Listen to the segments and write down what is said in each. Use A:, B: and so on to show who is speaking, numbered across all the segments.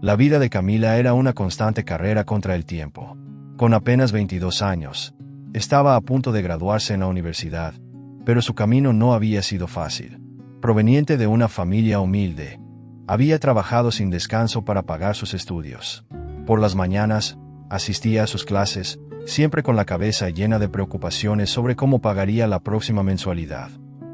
A: La vida de Camila era una constante carrera contra el tiempo. Con apenas 22 años, estaba a punto de graduarse en la universidad, pero su camino no había sido fácil. Proveniente de una familia humilde, había trabajado sin descanso para pagar sus estudios. Por las mañanas, asistía a sus clases, siempre con la cabeza llena de preocupaciones sobre cómo pagaría la próxima mensualidad.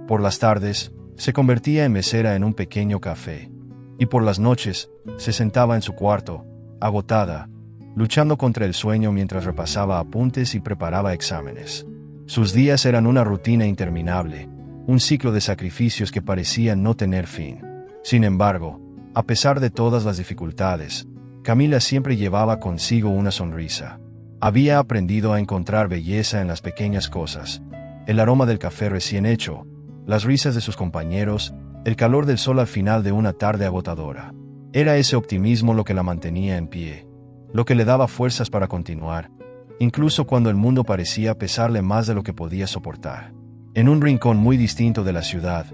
A: Por las tardes, se convertía en mesera en un pequeño café. Y por las noches, se sentaba en su cuarto, agotada, luchando contra el sueño mientras repasaba apuntes y preparaba exámenes. Sus días eran una rutina interminable, un ciclo de sacrificios que parecían no tener fin. Sin embargo, a pesar de todas las dificultades, Camila siempre llevaba consigo una sonrisa. Había aprendido a encontrar belleza en las pequeñas cosas: el aroma del café recién hecho, las risas de sus compañeros, el calor del sol al final de una tarde agotadora. Era ese optimismo lo que la mantenía en pie, lo que le daba fuerzas para continuar, incluso cuando el mundo parecía pesarle más de lo que podía soportar. En un rincón muy distinto de la ciudad,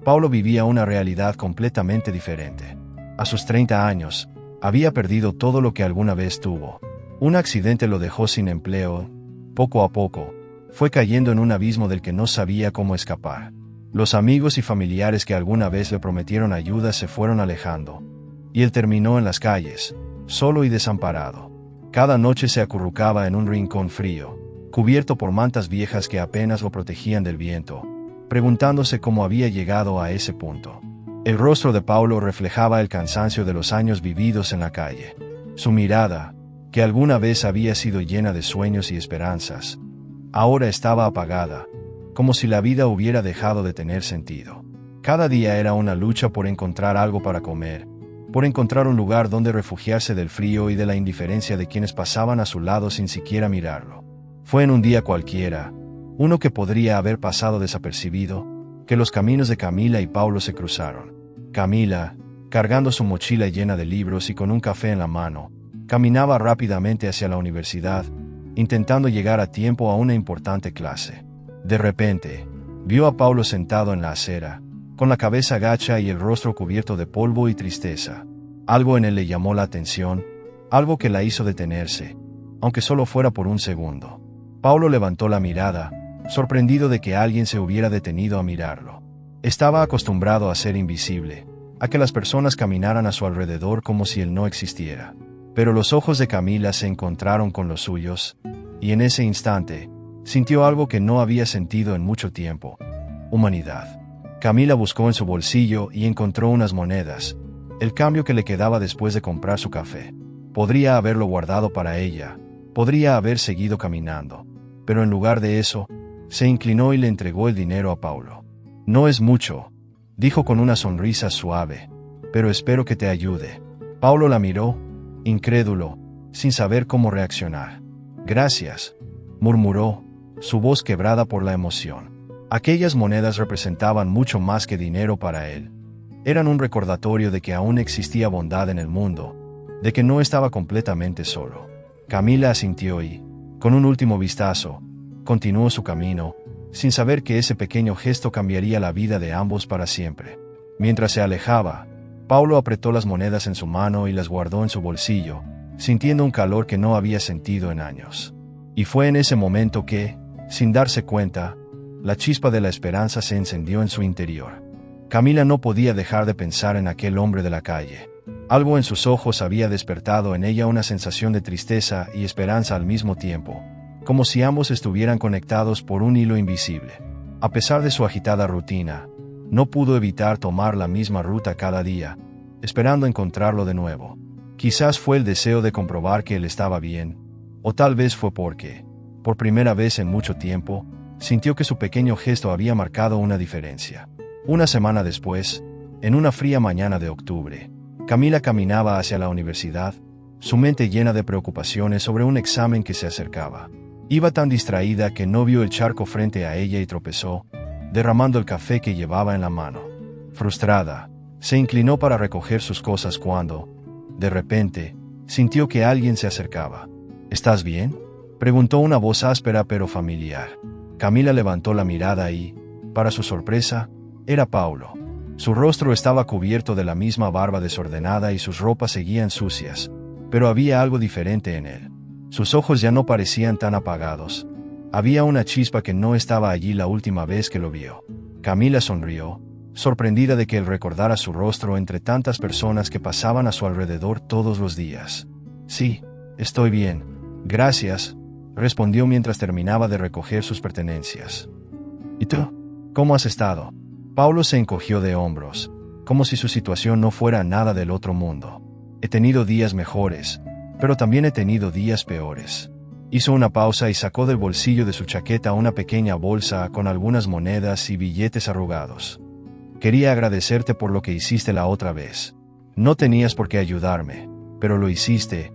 A: Paulo vivía una realidad completamente diferente. A sus 30 años, había perdido todo lo que alguna vez tuvo. Un accidente lo dejó sin empleo. Poco a poco, fue cayendo en un abismo del que no sabía cómo escapar. Los amigos y familiares que alguna vez le prometieron ayuda se fueron alejando, y él terminó en las calles, solo y desamparado. Cada noche se acurrucaba en un rincón frío, cubierto por mantas viejas que apenas lo protegían del viento, preguntándose cómo había llegado a ese punto. El rostro de Paulo reflejaba el cansancio de los años vividos en la calle. Su mirada, que alguna vez había sido llena de sueños y esperanzas, ahora estaba apagada, como si la vida hubiera dejado de tener sentido. Cada día era una lucha por encontrar algo para comer, por encontrar un lugar donde refugiarse del frío y de la indiferencia de quienes pasaban a su lado sin siquiera mirarlo. Fue en un día cualquiera, uno que podría haber pasado desapercibido, que los caminos de Camila y Paulo se cruzaron. Camila, cargando su mochila llena de libros y con un café en la mano, caminaba rápidamente hacia la universidad, intentando llegar a tiempo a una importante clase. De repente, vio a Paulo sentado en la acera, con la cabeza gacha y el rostro cubierto de polvo y tristeza. Algo en él le llamó la atención, algo que la hizo detenerse, aunque solo fuera por un segundo. Paulo levantó la mirada, sorprendido de que alguien se hubiera detenido a mirarlo. Estaba acostumbrado a ser invisible, a que las personas caminaran a su alrededor como si él no existiera. Pero los ojos de Camila se encontraron con los suyos, y en ese instante, sintió algo que no había sentido en mucho tiempo: humanidad. Camila buscó en su bolsillo y encontró unas monedas, el cambio que le quedaba después de comprar su café. Podría haberlo guardado para ella, podría haber seguido caminando, pero en lugar de eso, se inclinó y le entregó el dinero a Paulo. «No es mucho», dijo con una sonrisa suave, «pero espero que te ayude». Paulo la miró, incrédulo, sin saber cómo reaccionar. «Gracias», murmuró, su voz quebrada por la emoción. Aquellas monedas representaban mucho más que dinero para él. Eran un recordatorio de que aún existía bondad en el mundo, de que no estaba completamente solo. Camila asintió y, con un último vistazo, continuó su camino, sin saber que ese pequeño gesto cambiaría la vida de ambos para siempre. Mientras se alejaba, Paulo apretó las monedas en su mano y las guardó en su bolsillo, sintiendo un calor que no había sentido en años. Y fue en ese momento que, sin darse cuenta, la chispa de la esperanza se encendió en su interior. Camila no podía dejar de pensar en aquel hombre de la calle. Algo en sus ojos había despertado en ella una sensación de tristeza y esperanza al mismo tiempo, como si ambos estuvieran conectados por un hilo invisible. A pesar de su agitada rutina, no pudo evitar tomar la misma ruta cada día, esperando encontrarlo de nuevo. Quizás fue el deseo de comprobar que él estaba bien, o tal vez fue porque, por primera vez en mucho tiempo, sintió que su pequeño gesto había marcado una diferencia. Una semana después, en una fría mañana de octubre, Camila caminaba hacia la universidad, su mente llena de preocupaciones sobre un examen que se acercaba. Iba tan distraída que no vio el charco frente a ella y tropezó, derramando el café que llevaba en la mano. Frustrada, se inclinó para recoger sus cosas cuando, de repente, sintió que alguien se acercaba. «¿Estás bien?», preguntó una voz áspera pero familiar. Camila levantó la mirada y, para su sorpresa, era Paulo. Su rostro estaba cubierto de la misma barba desordenada y sus ropas seguían sucias, pero había algo diferente en él. Sus ojos ya no parecían tan apagados. Había una chispa que no estaba allí la última vez que lo vio. Camila sonrió, sorprendida de que él recordara su rostro entre tantas personas que pasaban a su alrededor todos los días. Sí, estoy bien. Gracias, respondió mientras terminaba de recoger sus pertenencias. ¿Y tú? ¿Cómo has estado? Paulo se encogió de hombros, como si su situación no fuera nada del otro mundo. He tenido días mejores, pero también he tenido días peores. Hizo una pausa y sacó del bolsillo de su chaqueta una pequeña bolsa con algunas monedas y billetes arrugados. Quería agradecerte por lo que hiciste la otra vez. No tenías por qué ayudarme, pero lo hiciste,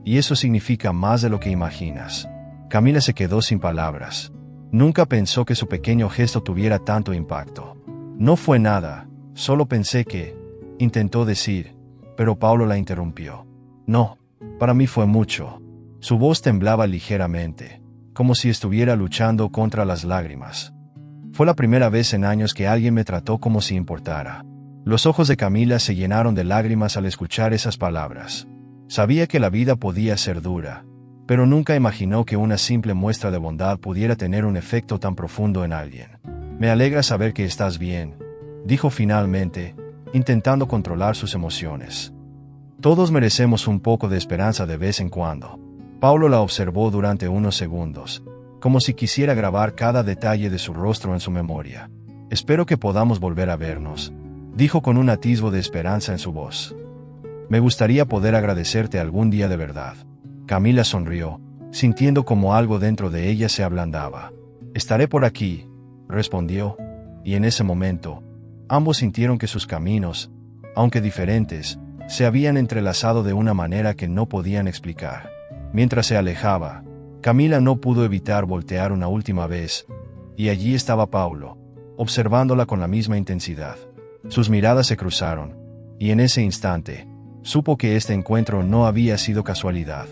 A: y eso significa más de lo que imaginas. Camila se quedó sin palabras. Nunca pensó que su pequeño gesto tuviera tanto impacto. No fue nada, solo pensé que, intentó decir, pero Paulo la interrumpió. No, para mí fue mucho. Su voz temblaba ligeramente, como si estuviera luchando contra las lágrimas. Fue la primera vez en años que alguien me trató como si importara. Los ojos de Camila se llenaron de lágrimas al escuchar esas palabras. Sabía que la vida podía ser dura, pero nunca imaginó que una simple muestra de bondad pudiera tener un efecto tan profundo en alguien. Me alegra saber que estás bien, dijo finalmente, intentando controlar sus emociones. Todos merecemos un poco de esperanza de vez en cuando. Paulo la observó durante unos segundos, como si quisiera grabar cada detalle de su rostro en su memoria. Espero que podamos volver a vernos, dijo con un atisbo de esperanza en su voz. Me gustaría poder agradecerte algún día de verdad. Camila sonrió, sintiendo como algo dentro de ella se ablandaba. Estaré por aquí, respondió, y en ese momento, ambos sintieron que sus caminos, aunque diferentes, se habían entrelazado de una manera que no podían explicar. Mientras se alejaba, Camila no pudo evitar voltear una última vez, y allí estaba Paulo, observándola con la misma intensidad. Sus miradas se cruzaron, y en ese instante, supo que este encuentro no había sido casualidad.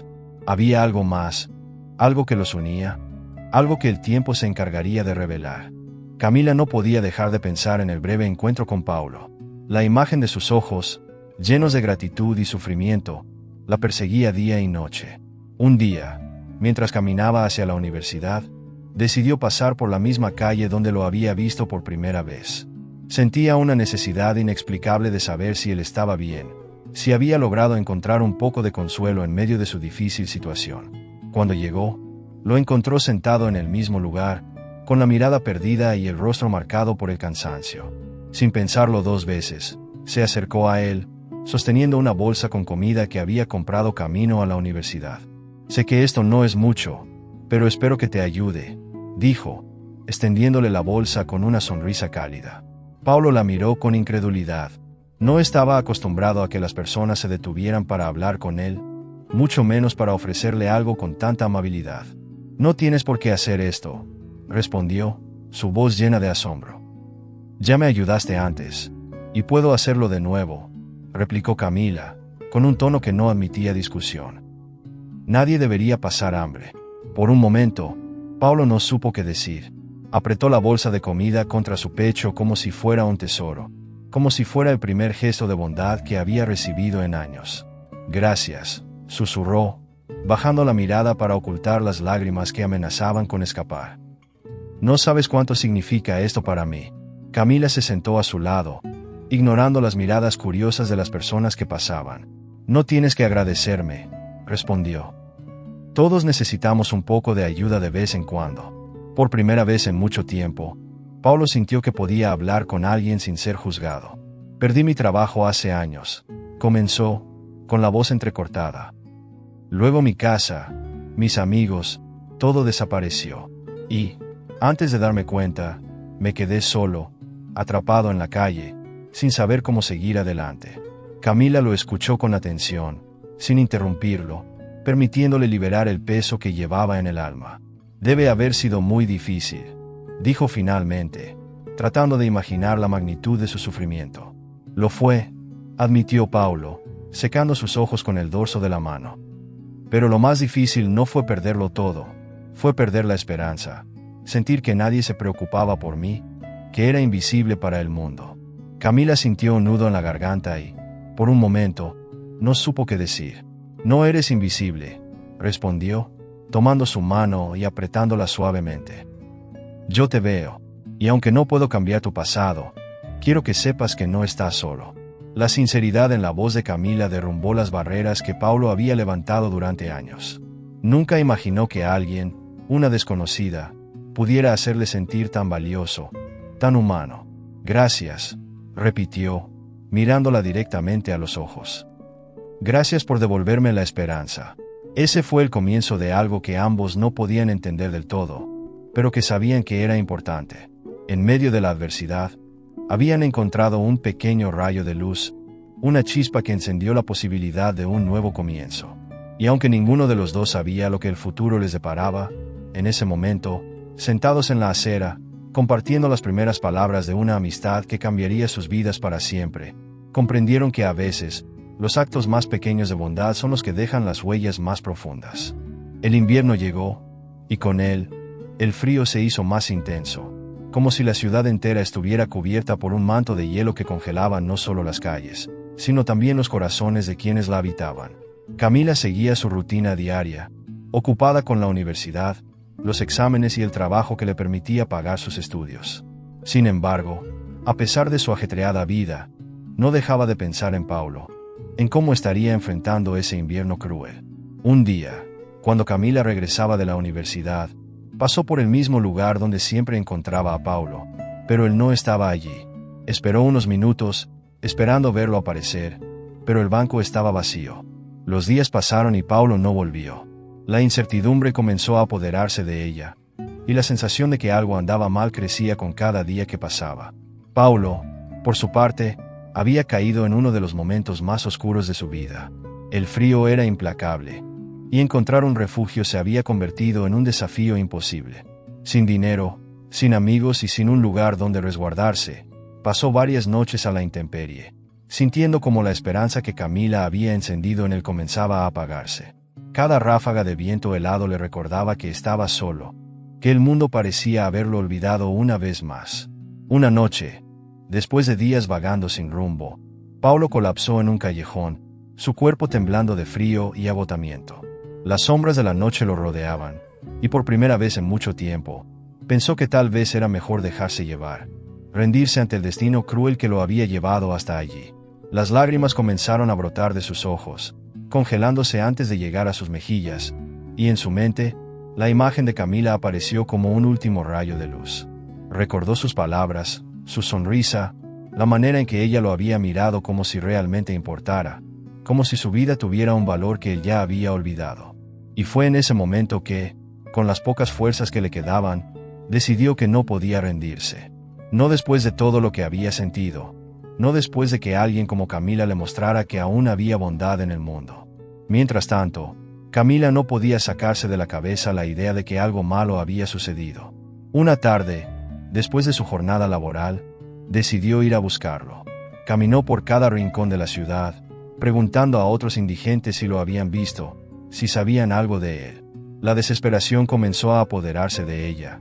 A: Había algo más, algo que los unía, algo que el tiempo se encargaría de revelar. Camila no podía dejar de pensar en el breve encuentro con Paulo. La imagen de sus ojos, llenos de gratitud y sufrimiento, la perseguía día y noche. Un día, mientras caminaba hacia la universidad, decidió pasar por la misma calle donde lo había visto por primera vez. Sentía una necesidad inexplicable de saber si él estaba bien, si había logrado encontrar un poco de consuelo en medio de su difícil situación. Cuando llegó, lo encontró sentado en el mismo lugar, con la mirada perdida y el rostro marcado por el cansancio. Sin pensarlo dos veces, se acercó a él, sosteniendo una bolsa con comida que había comprado camino a la universidad. Sé que esto no es mucho, pero espero que te ayude, dijo, extendiéndole la bolsa con una sonrisa cálida. Paulo la miró con incredulidad. No estaba acostumbrado a que las personas se detuvieran para hablar con él, mucho menos para ofrecerle algo con tanta amabilidad. No tienes por qué hacer esto, respondió, su voz llena de asombro. Ya me ayudaste antes, y puedo hacerlo de nuevo, replicó Camila, con un tono que no admitía discusión. Nadie debería pasar hambre. Por un momento, Paulo no supo qué decir. Apretó la bolsa de comida contra su pecho como si fuera un tesoro, como si fuera el primer gesto de bondad que había recibido en años. Gracias, susurró, bajando la mirada para ocultar las lágrimas que amenazaban con escapar. No sabes cuánto significa esto para mí. Camila se sentó a su lado, ignorando las miradas curiosas de las personas que pasaban. No tienes que agradecerme, respondió. Todos necesitamos un poco de ayuda de vez en cuando. Por primera vez en mucho tiempo, Paulo sintió que podía hablar con alguien sin ser juzgado. Perdí mi trabajo hace años, comenzó, con la voz entrecortada. Luego mi casa, mis amigos, todo desapareció. Y, antes de darme cuenta, me quedé solo, atrapado en la calle, sin saber cómo seguir adelante. Camila lo escuchó con atención, sin interrumpirlo, permitiéndole liberar el peso que llevaba en el alma. Debe haber sido muy difícil, dijo finalmente, tratando de imaginar la magnitud de su sufrimiento. Lo fue, admitió Paulo, secando sus ojos con el dorso de la mano. Pero lo más difícil no fue perderlo todo, fue perder la esperanza, sentir que nadie se preocupaba por mí, que era invisible para el mundo. Camila sintió un nudo en la garganta y, por un momento, no supo qué decir. «No eres invisible», respondió, tomando su mano y apretándola suavemente. «Yo te veo, y aunque no puedo cambiar tu pasado, quiero que sepas que no estás solo». La sinceridad en la voz de Camila derrumbó las barreras que Paulo había levantado durante años. Nunca imaginó que alguien, una desconocida, pudiera hacerle sentir tan valioso, tan humano. «Gracias», repitió, mirándola directamente a los ojos. «Gracias por devolverme la esperanza». Ese fue el comienzo de algo que ambos no podían entender del todo, pero que sabían que era importante. En medio de la adversidad, habían encontrado un pequeño rayo de luz, una chispa que encendió la posibilidad de un nuevo comienzo. Y aunque ninguno de los dos sabía lo que el futuro les deparaba, en ese momento, sentados en la acera, compartiendo las primeras palabras de una amistad que cambiaría sus vidas para siempre, comprendieron que a veces, los actos más pequeños de bondad son los que dejan las huellas más profundas. El invierno llegó, y con él, el frío se hizo más intenso, como si la ciudad entera estuviera cubierta por un manto de hielo que congelaba no solo las calles, sino también los corazones de quienes la habitaban. Camila seguía su rutina diaria, ocupada con la universidad, los exámenes y el trabajo que le permitía pagar sus estudios. Sin embargo, a pesar de su ajetreada vida, no dejaba de pensar en Paulo, en cómo estaría enfrentando ese invierno cruel. Un día, cuando Camila regresaba de la universidad, pasó por el mismo lugar donde siempre encontraba a Paulo, pero él no estaba allí. Esperó unos minutos, esperando verlo aparecer, pero el banco estaba vacío. Los días pasaron y Paulo no volvió. La incertidumbre comenzó a apoderarse de ella, y la sensación de que algo andaba mal crecía con cada día que pasaba. Paulo, por su parte, había caído en uno de los momentos más oscuros de su vida. El frío era implacable, y encontrar un refugio se había convertido en un desafío imposible. Sin dinero, sin amigos y sin un lugar donde resguardarse, pasó varias noches a la intemperie, sintiendo como la esperanza que Camila había encendido en él comenzaba a apagarse. Cada ráfaga de viento helado le recordaba que estaba solo, que el mundo parecía haberlo olvidado una vez más. Una noche, después de días vagando sin rumbo, Paulo colapsó en un callejón, su cuerpo temblando de frío y agotamiento. Las sombras de la noche lo rodeaban, y por primera vez en mucho tiempo, pensó que tal vez era mejor dejarse llevar, rendirse ante el destino cruel que lo había llevado hasta allí. Las lágrimas comenzaron a brotar de sus ojos, congelándose antes de llegar a sus mejillas, y en su mente, la imagen de Camila apareció como un último rayo de luz. Recordó sus palabras, su sonrisa, la manera en que ella lo había mirado como si realmente importara, como si su vida tuviera un valor que él ya había olvidado. Y fue en ese momento que, con las pocas fuerzas que le quedaban, decidió que no podía rendirse. No después de todo lo que había sentido, no después de que alguien como Camila le mostrara que aún había bondad en el mundo. Mientras tanto, Camila no podía sacarse de la cabeza la idea de que algo malo había sucedido. Una tarde, después de su jornada laboral, decidió ir a buscarlo. Caminó por cada rincón de la ciudad, preguntando a otros indigentes si lo habían visto, si sabían algo de él. La desesperación comenzó a apoderarse de ella,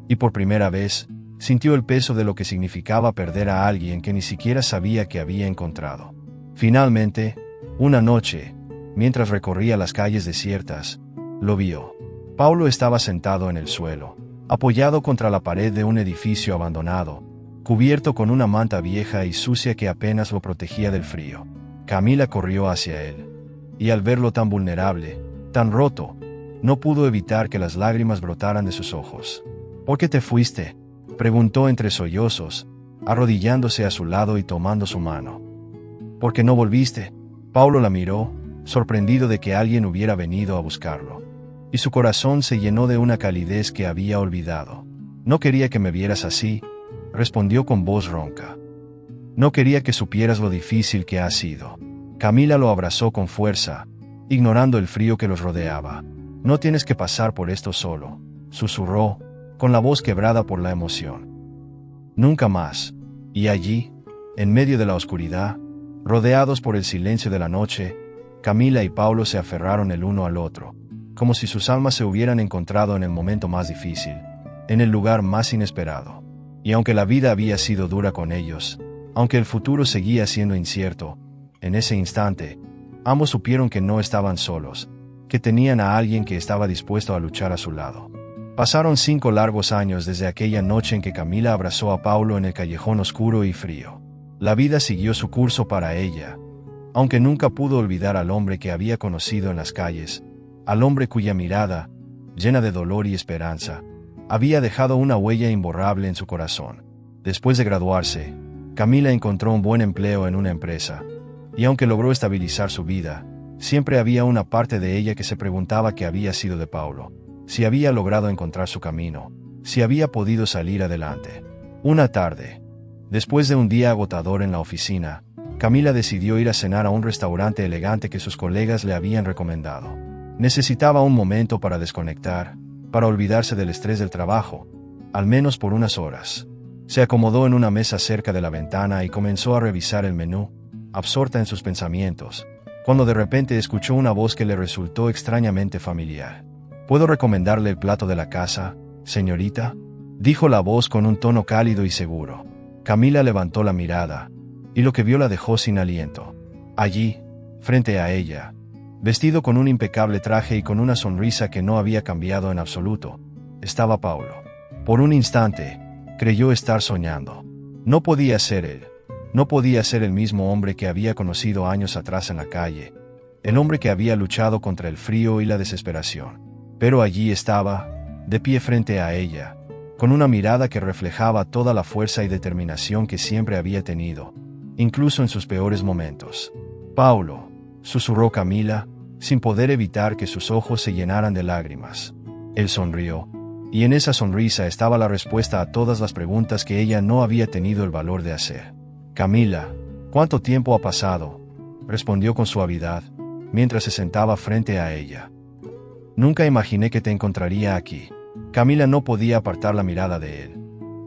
A: y por primera vez, sintió el peso de lo que significaba perder a alguien que ni siquiera sabía que había encontrado. Finalmente, una noche, mientras recorría las calles desiertas, lo vio. Paulo estaba sentado en el suelo, apoyado contra la pared de un edificio abandonado, cubierto con una manta vieja y sucia que apenas lo protegía del frío. Camila corrió hacia él, y al verlo tan vulnerable, tan roto, no pudo evitar que las lágrimas brotaran de sus ojos. ¿Por qué te fuiste?, preguntó entre sollozos, arrodillándose a su lado y tomando su mano. ¿Por qué no volviste? Paulo la miró, sorprendido de que alguien hubiera venido a buscarlo, y su corazón se llenó de una calidez que había olvidado. No quería que me vieras así, respondió con voz ronca. No quería que supieras lo difícil que ha sido. Camila lo abrazó con fuerza, ignorando el frío que los rodeaba. No tienes que pasar por esto solo, susurró, con la voz quebrada por la emoción. Nunca más. Y allí, en medio de la oscuridad, rodeados por el silencio de la noche, Camila y Paulo se aferraron el uno al otro, como si sus almas se hubieran encontrado en el momento más difícil, en el lugar más inesperado. Y aunque la vida había sido dura con ellos, Aunque el futuro seguía siendo incierto, en ese instante, ambos supieron que no estaban solos, que tenían a alguien que estaba dispuesto a luchar a su lado. Pasaron 5 largos años desde aquella noche en que Camila abrazó a Paulo en el callejón oscuro y frío. La vida siguió su curso para ella, aunque nunca pudo olvidar al hombre que había conocido en las calles, al hombre cuya mirada, llena de dolor y esperanza, había dejado una huella imborrable en su corazón. Después de graduarse, Camila encontró un buen empleo en una empresa, y aunque logró estabilizar su vida, siempre había una parte de ella que se preguntaba qué había sido de Paulo, si había logrado encontrar su camino, si había podido salir adelante. Una tarde, después de un día agotador en la oficina, Camila decidió ir a cenar a un restaurante elegante que sus colegas le habían recomendado. Necesitaba un momento para desconectar, para olvidarse del estrés del trabajo, al menos por unas horas. Se acomodó en una mesa cerca de la ventana y comenzó a revisar el menú, absorta en sus pensamientos, cuando de repente escuchó una voz que le resultó extrañamente familiar. «¿Puedo recomendarle el plato de la casa, señorita?», dijo la voz con un tono cálido y seguro. Camila levantó la mirada, y lo que vio la dejó sin aliento. Allí, frente a ella, vestido con un impecable traje y con una sonrisa que no había cambiado en absoluto, estaba Paulo. Por un instante, creyó estar soñando. No podía ser él. No podía ser el mismo hombre que había conocido años atrás en la calle, el hombre que había luchado contra el frío y la desesperación. Pero allí estaba, de pie frente a ella, con una mirada que reflejaba toda la fuerza y determinación que siempre había tenido, incluso en sus peores momentos. «Paulo», susurró Camila, sin poder evitar que sus ojos se llenaran de lágrimas. Él sonrió, y en esa sonrisa estaba la respuesta a todas las preguntas que ella no había tenido el valor de hacer. «Camila, ¿cuánto tiempo ha pasado?», respondió con suavidad, mientras se sentaba frente a ella. «Nunca imaginé que te encontraría aquí». Camila no podía apartar la mirada de él,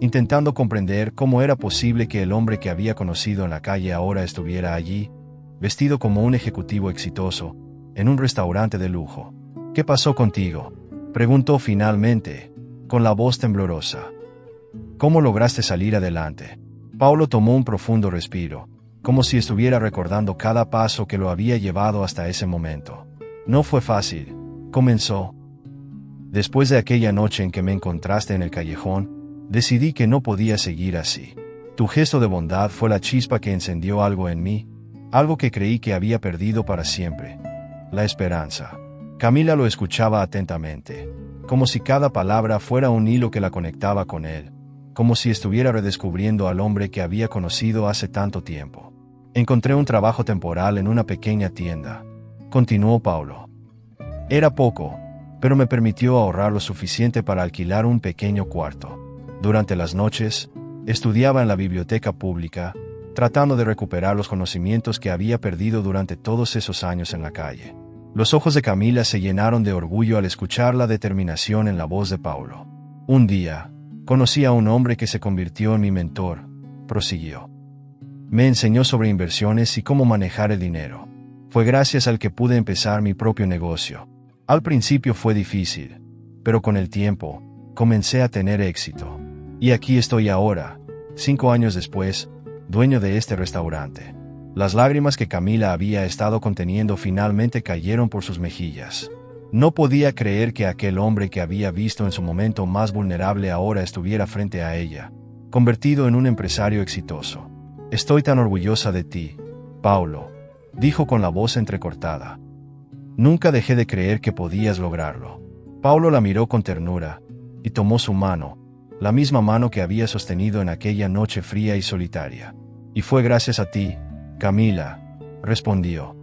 A: intentando comprender cómo era posible que el hombre que había conocido en la calle ahora estuviera allí, vestido como un ejecutivo exitoso, en un restaurante de lujo. «¿Qué pasó contigo?», preguntó finalmente, con la voz temblorosa. «¿Cómo lograste salir adelante?». Paulo tomó un profundo respiro, como si estuviera recordando cada paso que lo había llevado hasta ese momento. «No fue fácil», comenzó. «Después de aquella noche en que me encontraste en el callejón, decidí que no podía seguir así. Tu gesto de bondad fue la chispa que encendió algo en mí, algo que creí que había perdido para siempre. La esperanza». Camila lo escuchaba atentamente, como si cada palabra fuera un hilo que la conectaba con él, como si estuviera redescubriendo al hombre que había conocido hace tanto tiempo. «Encontré un trabajo temporal en una pequeña tienda», continuó Paulo. «Era poco, pero me permitió ahorrar lo suficiente para alquilar un pequeño cuarto. Durante las noches, estudiaba en la biblioteca pública, tratando de recuperar los conocimientos que había perdido durante todos esos años en la calle». Los ojos de Camila se llenaron de orgullo al escuchar la determinación en la voz de Paulo. «Un día, conocí a un hombre que se convirtió en mi mentor», prosiguió. «Me enseñó sobre inversiones y cómo manejar el dinero. Fue gracias al que pude empezar mi propio negocio. Al principio fue difícil, pero con el tiempo, comencé a tener éxito. Y aquí estoy ahora, 5 años después, dueño de este restaurante». Las lágrimas que Camila había estado conteniendo finalmente cayeron por sus mejillas. No podía creer que aquel hombre que había visto en su momento más vulnerable ahora estuviera frente a ella, convertido en un empresario exitoso. «Estoy tan orgullosa de ti, Paulo», dijo con la voz entrecortada. «Nunca dejé de creer que podías lograrlo». Paulo la miró con ternura, y tomó su mano, la misma mano que había sostenido en aquella noche fría y solitaria. «Y fue gracias a ti, Camila», respondió.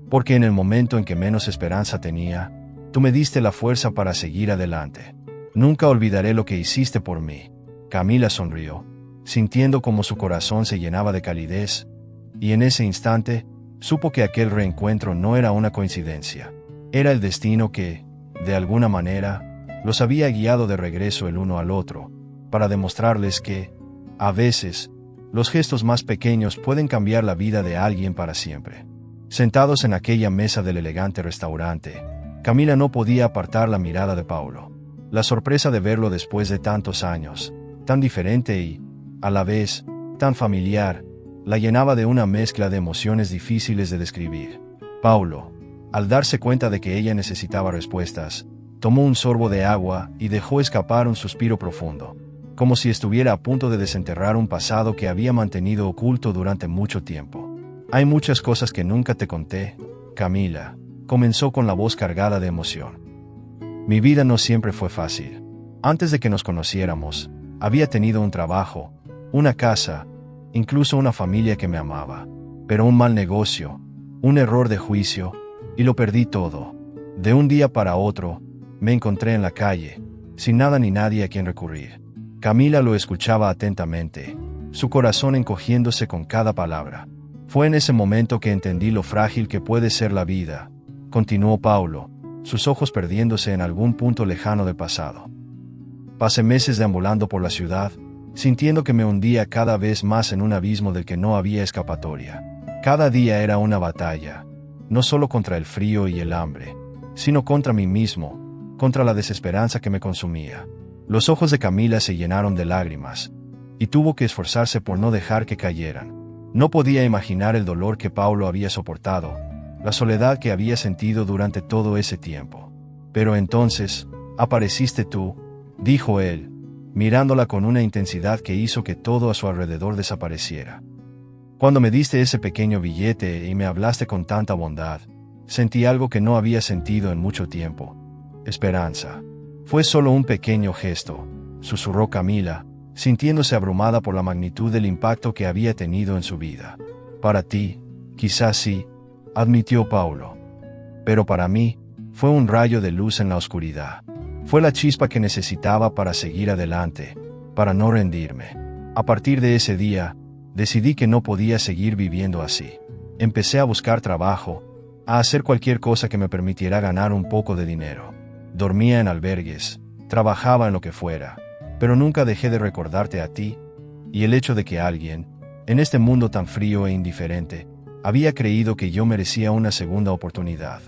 A: «Porque en el momento en que menos esperanza tenía, tú me diste la fuerza para seguir adelante. Nunca olvidaré lo que hiciste por mí». Camila sonrió, sintiendo como su corazón se llenaba de calidez, y en ese instante, supo que aquel reencuentro no era una coincidencia. Era el destino que, de alguna manera, los había guiado de regreso el uno al otro, para demostrarles que, a veces, los gestos más pequeños pueden cambiar la vida de alguien para siempre. Sentados en aquella mesa del elegante restaurante, Camila no podía apartar la mirada de Paulo. La sorpresa de verlo después de tantos años, tan diferente y, a la vez, tan familiar, La llenaba de una mezcla de emociones difíciles de describir. Paulo, al darse cuenta de que ella necesitaba respuestas, tomó un sorbo de agua y dejó escapar un suspiro profundo, como si estuviera a punto de desenterrar un pasado que había mantenido oculto durante mucho tiempo. Hay muchas cosas que nunca te conté, Camila, comenzó con la voz cargada de emoción. Mi vida no siempre fue fácil. Antes de que nos conociéramos, había tenido un trabajo, una casa, incluso una familia que me amaba. Pero un mal negocio, un error de juicio, y lo perdí todo. De un día para otro, me encontré en la calle, sin nada ni nadie a quien recurrir. Camila lo escuchaba atentamente, su corazón encogiéndose con cada palabra. Fue en ese momento que entendí lo frágil que puede ser la vida, continuó Paulo, sus ojos perdiéndose en algún punto lejano del pasado. Pasé meses deambulando por la ciudad, sintiendo que me hundía cada vez más en un abismo del que no había escapatoria. Cada día era una batalla, no solo contra el frío y el hambre, sino contra mí mismo, contra la desesperanza que me consumía. Los ojos de Camila se llenaron de lágrimas, y tuvo que esforzarse por no dejar que cayeran. No podía imaginar el dolor que Paulo había soportado, la soledad que había sentido durante todo ese tiempo. Pero entonces, apareciste tú, dijo él, mirándola con una intensidad que hizo que todo a su alrededor desapareciera. Cuando me diste ese pequeño billete y me hablaste con tanta bondad, sentí algo que no había sentido en mucho tiempo: esperanza. Fue solo un pequeño gesto, susurró Camila, sintiéndose abrumada por la magnitud del impacto que había tenido en su vida. Para ti, quizás sí, admitió Paulo. Pero para mí, fue un rayo de luz en la oscuridad. Fue la chispa que necesitaba para seguir adelante, para no rendirme. A partir de ese día, decidí que no podía seguir viviendo así. Empecé a buscar trabajo, a hacer cualquier cosa que me permitiera ganar un poco de dinero. Dormía en albergues, trabajaba en lo que fuera, pero nunca dejé de recordarte a ti, y el hecho de que alguien, en este mundo tan frío e indiferente, había creído que yo merecía una segunda oportunidad.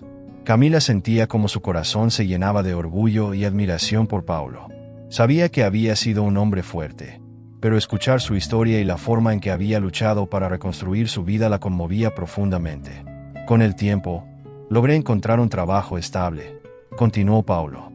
A: Camila sentía como su corazón se llenaba de orgullo y admiración por Paulo. Sabía que había sido un hombre fuerte, pero escuchar su historia y la forma en que había luchado para reconstruir su vida la conmovía profundamente. Con el tiempo, logré encontrar un trabajo estable, continuó Paulo.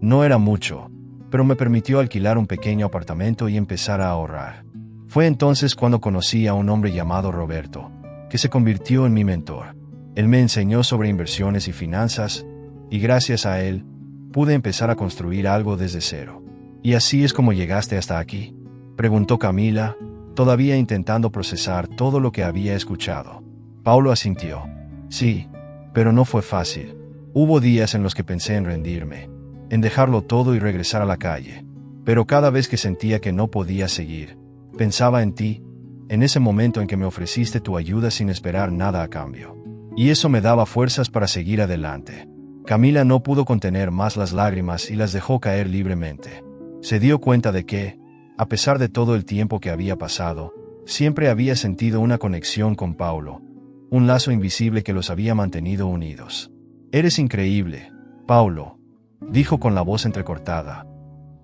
A: No era mucho, pero me permitió alquilar un pequeño apartamento y empezar a ahorrar. Fue entonces cuando conocí a un hombre llamado Roberto, que se convirtió en mi mentor. Él me enseñó sobre inversiones y finanzas, y gracias a él, pude empezar a construir algo desde cero. ¿Y así es como llegaste hasta aquí?, preguntó Camila, todavía intentando procesar todo lo que había escuchado. Paulo asintió. Sí, pero no fue fácil. Hubo días en los que pensé en rendirme, en dejarlo todo y regresar a la calle. Pero cada vez que sentía que no podía seguir, pensaba en ti, en ese momento en que me ofreciste tu ayuda sin esperar nada a cambio. Y eso me daba fuerzas para seguir adelante. Camila no pudo contener más las lágrimas y las dejó caer libremente. Se dio cuenta de que, a pesar de todo el tiempo que había pasado, siempre había sentido una conexión con Paulo, un lazo invisible que los había mantenido unidos. Eres increíble, Paulo, dijo con la voz entrecortada.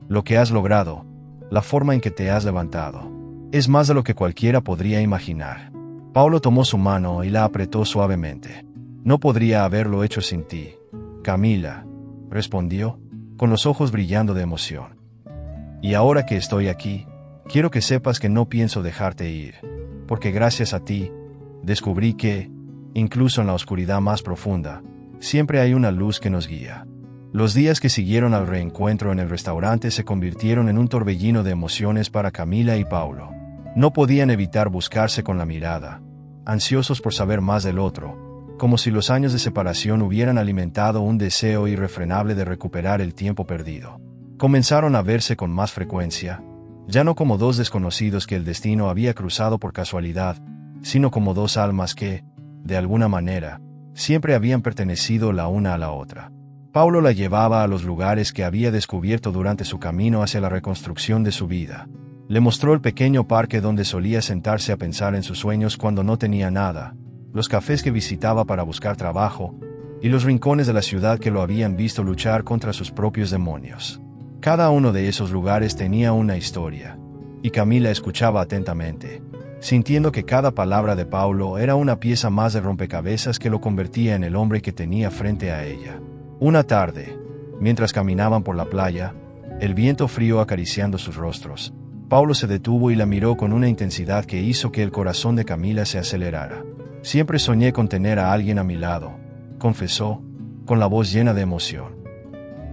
A: Lo que has logrado, la forma en que te has levantado, es más de lo que cualquiera podría imaginar. Paulo tomó su mano y la apretó suavemente. No podría haberlo hecho sin ti, Camila, respondió, con los ojos brillando de emoción. Y ahora que estoy aquí, quiero que sepas que no pienso dejarte ir, porque gracias a ti, descubrí que, incluso en la oscuridad más profunda, siempre hay una luz que nos guía. Los días que siguieron al reencuentro en el restaurante se convirtieron en un torbellino de emociones para Camila y Paulo. No podían evitar buscarse con la mirada, ansiosos por saber más del otro, como si los años de separación hubieran alimentado un deseo irrefrenable de recuperar el tiempo perdido. Comenzaron a verse con más frecuencia, ya no como dos desconocidos que el destino había cruzado por casualidad, sino como dos almas que, de alguna manera, siempre habían pertenecido la una a la otra. Paulo la llevaba a los lugares que había descubierto durante su camino hacia la reconstrucción de su vida. Le mostró el pequeño parque donde solía sentarse a pensar en sus sueños cuando no tenía nada, los cafés que visitaba para buscar trabajo, y los rincones de la ciudad que lo habían visto luchar contra sus propios demonios. Cada uno de esos lugares tenía una historia, y Camila escuchaba atentamente, sintiendo que cada palabra de Paulo era una pieza más de rompecabezas que lo convertía en el hombre que tenía frente a ella. Una tarde, mientras caminaban por la playa, el viento frío acariciando sus rostros, Paulo se detuvo y la miró con una intensidad que hizo que el corazón de Camila se acelerara. «Siempre soñé con tener a alguien a mi lado», confesó, con la voz llena de emoción.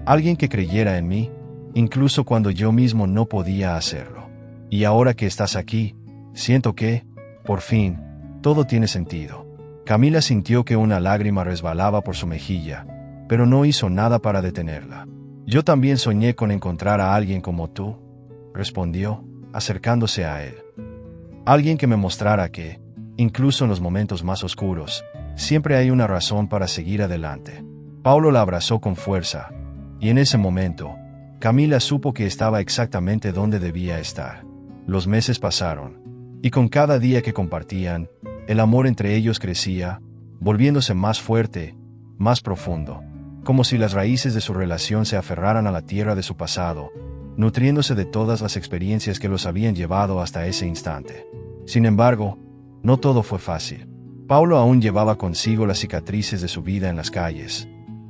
A: «Alguien que creyera en mí, incluso cuando yo mismo no podía hacerlo. Y ahora que estás aquí, siento que, por fin, todo tiene sentido». Camila sintió que una lágrima resbalaba por su mejilla, pero no hizo nada para detenerla. «Yo también soñé con encontrar a alguien como tú», respondió, acercándose a él. «Alguien que me mostrara que, incluso en los momentos más oscuros, siempre hay una razón para seguir adelante». Paulo la abrazó con fuerza, y en ese momento, Camila supo que estaba exactamente donde debía estar. Los meses pasaron, y con cada día que compartían, el amor entre ellos crecía, volviéndose más fuerte, más profundo, como si las raíces de su relación se aferraran a la tierra de su pasado, nutriéndose de todas las experiencias que los habían llevado hasta ese instante. Sin embargo, no todo fue fácil. Paulo aún llevaba consigo las cicatrices de su vida en las calles,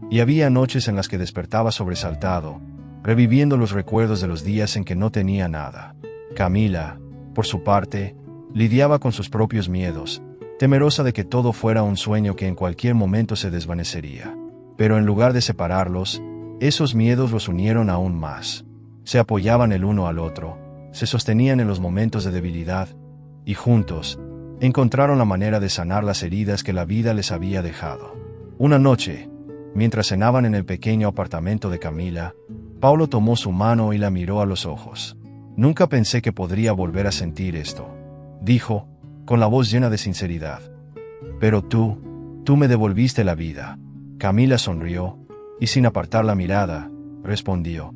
A: y había noches en las que despertaba sobresaltado, reviviendo los recuerdos de los días en que no tenía nada. Camila, por su parte, lidiaba con sus propios miedos, temerosa de que todo fuera un sueño que en cualquier momento se desvanecería. Pero en lugar de separarlos, esos miedos los unieron aún más. Se apoyaban el uno al otro, se sostenían en los momentos de debilidad, y juntos, encontraron la manera de sanar las heridas que la vida les había dejado. Una noche, mientras cenaban en el pequeño apartamento de Camila, Paulo tomó su mano y la miró a los ojos. «Nunca pensé que podría volver a sentir esto», dijo, con la voz llena de sinceridad. «Pero tú me devolviste la vida». Camila sonrió, y sin apartar la mirada, respondió: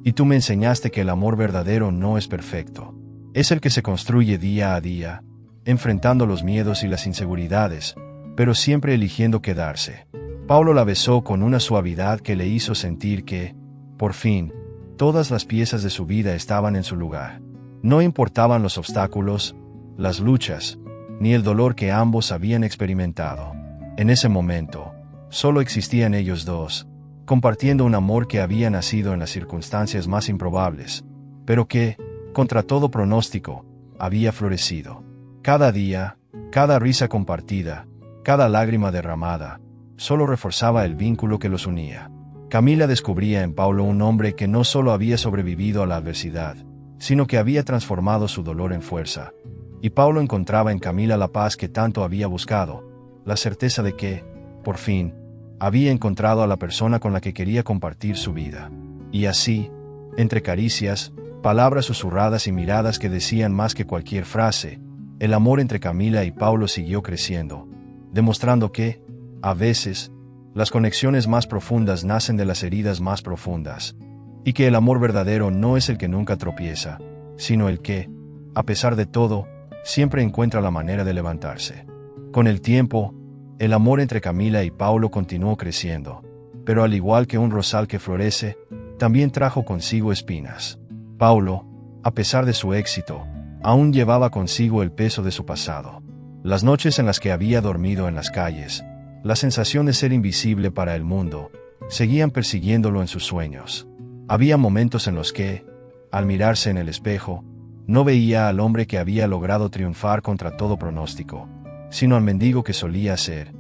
A: «Y tú me enseñaste que el amor verdadero no es perfecto. Es el que se construye día a día, enfrentando los miedos y las inseguridades, pero siempre eligiendo quedarse». Paulo la besó con una suavidad que le hizo sentir que, por fin, todas las piezas de su vida estaban en su lugar. No importaban los obstáculos, las luchas, ni el dolor que ambos habían experimentado. En ese momento, solo existían ellos dos, compartiendo un amor que había nacido en las circunstancias más improbables, pero que, contra todo pronóstico, había florecido. Cada día, cada risa compartida, cada lágrima derramada, solo reforzaba el vínculo que los unía. Camila descubría en Paulo un hombre que no solo había sobrevivido a la adversidad, sino que había transformado su dolor en fuerza. Y Paulo encontraba en Camila la paz que tanto había buscado, la certeza de que, por fin, había encontrado a la persona con la que quería compartir su vida. Y así, entre caricias, palabras susurradas y miradas que decían más que cualquier frase, el amor entre Camila y Paulo siguió creciendo, demostrando que, a veces, las conexiones más profundas nacen de las heridas más profundas, y que el amor verdadero no es el que nunca tropieza, sino el que, a pesar de todo, siempre encuentra la manera de levantarse. Con el tiempo, el amor entre Camila y Paulo continuó creciendo, pero al igual que un rosal que florece, también trajo consigo espinas. Paulo, a pesar de su éxito, aún llevaba consigo el peso de su pasado. Las noches en las que había dormido en las calles, la sensación de ser invisible para el mundo, seguían persiguiéndolo en sus sueños. Había momentos en los que, al mirarse en el espejo, no veía al hombre que había logrado triunfar contra todo pronóstico, sino al mendigo que solía ser,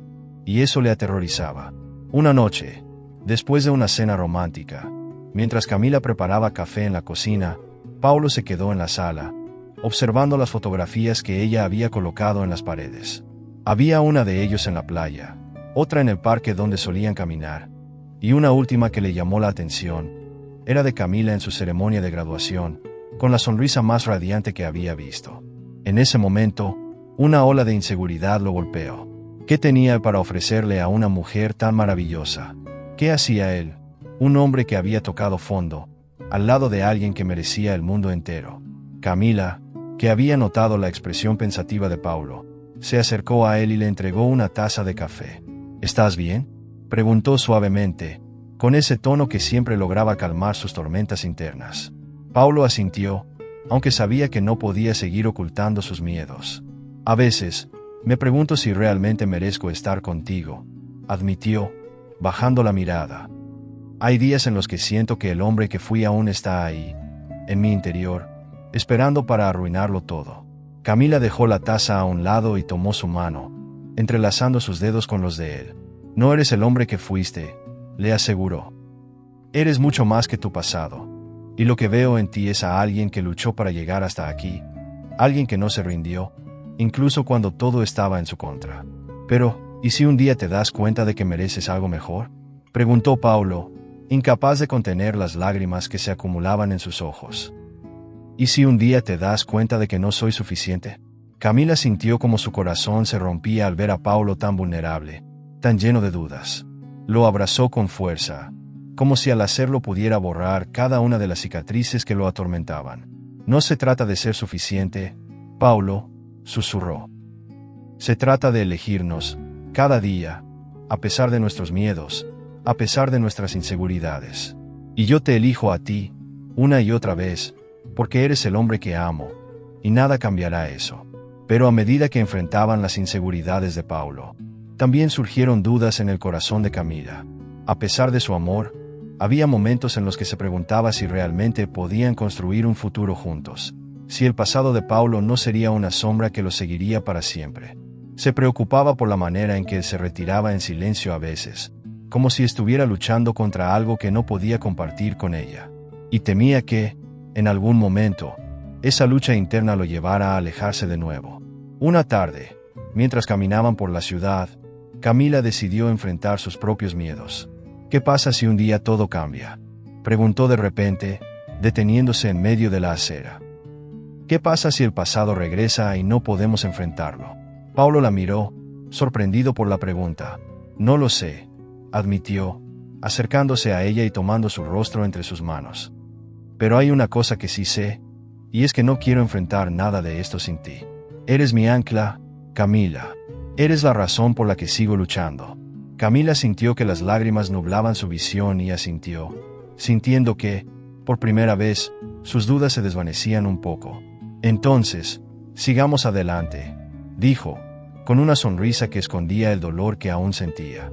A: y eso le aterrorizaba. Una noche, después de una cena romántica, mientras Camila preparaba café en la cocina, Paulo se quedó en la sala, observando las fotografías que ella había colocado en las paredes. Había una de ellos en la playa, otra en el parque donde solían caminar, y una última que le llamó la atención, era de Camila en su ceremonia de graduación, con la sonrisa más radiante que había visto. En ese momento, una ola de inseguridad lo golpeó. ¿Qué tenía para ofrecerle a una mujer tan maravillosa? ¿Qué hacía él, un hombre que había tocado fondo, al lado de alguien que merecía el mundo entero? Camila, que había notado la expresión pensativa de Paulo, se acercó a él y le entregó una taza de café. ¿Estás bien?, preguntó suavemente, con ese tono que siempre lograba calmar sus tormentas internas. Paulo asintió, aunque sabía que no podía seguir ocultando sus miedos. A veces, me pregunto si realmente merezco estar contigo, admitió, bajando la mirada. Hay días en los que siento que el hombre que fui aún está ahí, en mi interior, esperando para arruinarlo todo. Camila dejó la taza a un lado y tomó su mano, entrelazando sus dedos con los de él. No eres el hombre que fuiste, le aseguró. Eres mucho más que tu pasado, y lo que veo en ti es a alguien que luchó para llegar hasta aquí, alguien que no se rindió, incluso cuando todo estaba en su contra. Pero, ¿y si un día te das cuenta de que mereces algo mejor?, preguntó Paulo, incapaz de contener las lágrimas que se acumulaban en sus ojos. ¿Y si un día te das cuenta de que no soy suficiente? Camila sintió como su corazón se rompía al ver a Paulo tan vulnerable, tan lleno de dudas. Lo abrazó con fuerza, como si al hacerlo pudiera borrar cada una de las cicatrices que lo atormentaban. No se trata de ser suficiente, Paulo, susurró. Se trata de elegirnos, cada día, a pesar de nuestros miedos, a pesar de nuestras inseguridades. Y yo te elijo a ti, una y otra vez, porque eres el hombre que amo, y nada cambiará eso. Pero a medida que enfrentaban las inseguridades de Paulo, también surgieron dudas en el corazón de Camila. A pesar de su amor, había momentos en los que se preguntaba si realmente podían construir un futuro juntos, si el pasado de Paulo no sería una sombra que lo seguiría para siempre. Se preocupaba por la manera en que él se retiraba en silencio a veces, como si estuviera luchando contra algo que no podía compartir con ella. Y temía que, en algún momento, esa lucha interna lo llevara a alejarse de nuevo. Una tarde, mientras caminaban por la ciudad, Camila decidió enfrentar sus propios miedos. ¿Qué pasa si un día todo cambia?, preguntó de repente, deteniéndose en medio de la acera. ¿Qué pasa si el pasado regresa y no podemos enfrentarlo? Paulo la miró, sorprendido por la pregunta. No lo sé, admitió, acercándose a ella y tomando su rostro entre sus manos. Pero hay una cosa que sí sé, y es que no quiero enfrentar nada de esto sin ti. Eres mi ancla, Camila. Eres la razón por la que sigo luchando. Camila sintió que las lágrimas nublaban su visión y asintió, sintiendo que, por primera vez, sus dudas se desvanecían un poco. Entonces, sigamos adelante, dijo, con una sonrisa que escondía el dolor que aún sentía.